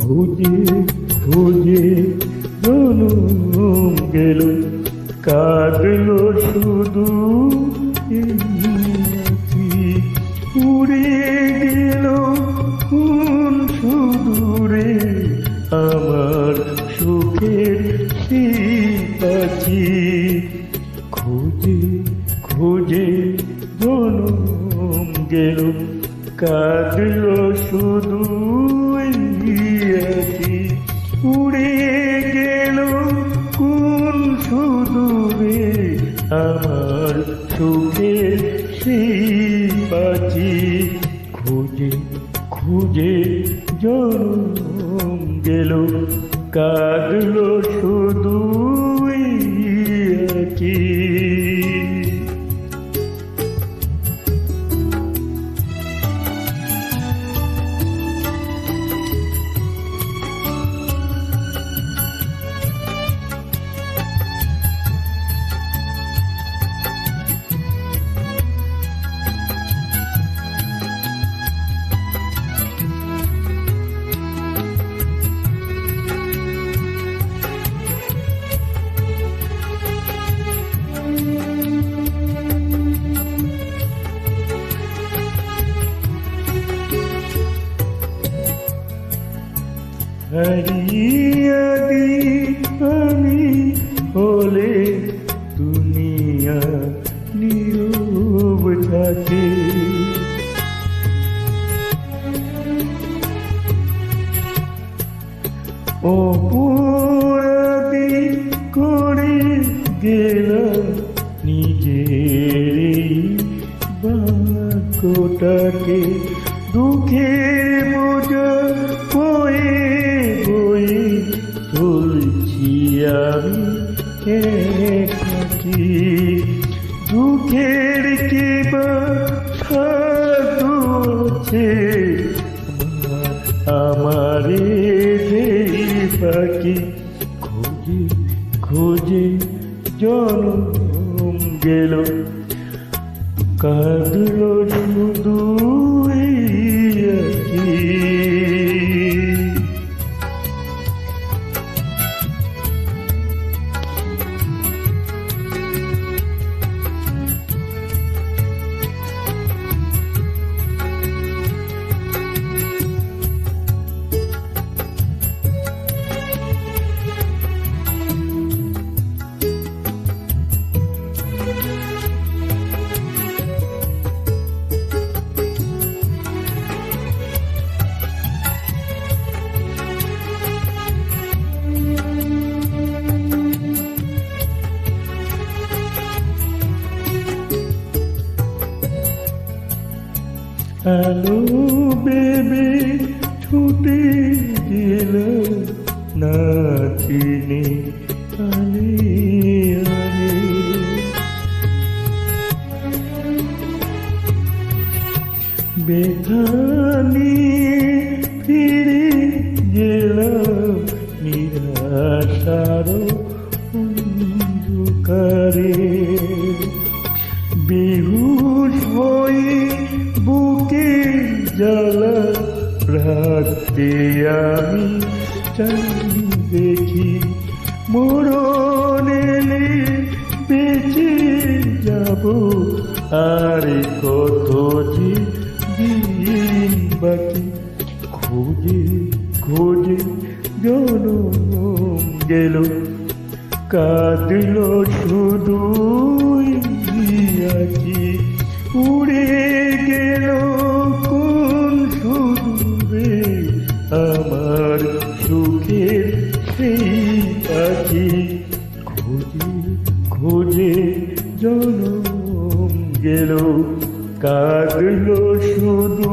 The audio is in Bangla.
খুঁজে খুঁজে জনম গেল, কাঁদলো শুধু এই আঁখি। উড়ে গেল কোন সুদূরে আমার সুখের সেই পাখি। খুঁজে খুঁজে জনম গেল, কাঁদলো শুধু এই আঁখি। উড়ে গেল কোন সুদূরে আমার সুখের সেই পাখি। খুঁজে খুঁজে জনম গেল, কাঁদলো শুধু এই আঁখি। হারিয়ে আমি হলে দুনিয়া নীরব থাকে। অপরাধী করে গেলাম নিজের বাক্যটাকে। দুঃখের বোঝা বয়ে বয়ে চলছি আমি একাকী। দুঃখের কি বা সাধ্য আছে আমারে যেই পাখি। খুঁজে খুঁজে জনম গেল, কাঁদলো শুধু এই আঁখি। হ্যালো বেবি ছুটে গেল না চিনি আলে আলে। ব্যথা নিয়ে ফিরে গেলাম নিরাশার অন্ধকারে। বেহুশ হয়ে বুকে জ্বালা রাখতে আমি চাই দেখি। মরণ এলে বেঁচে যাব, আর কত যে দিন বাকি। খুঁজে খুঁজে জনম গেল, কাঁদলো শুধু আঁখি। উড়ে গেল কোন সুদূরে আমার সুখের সেই পাখি। খুঁজে খুঁজে জনম গেল, কাঁদলো শুধু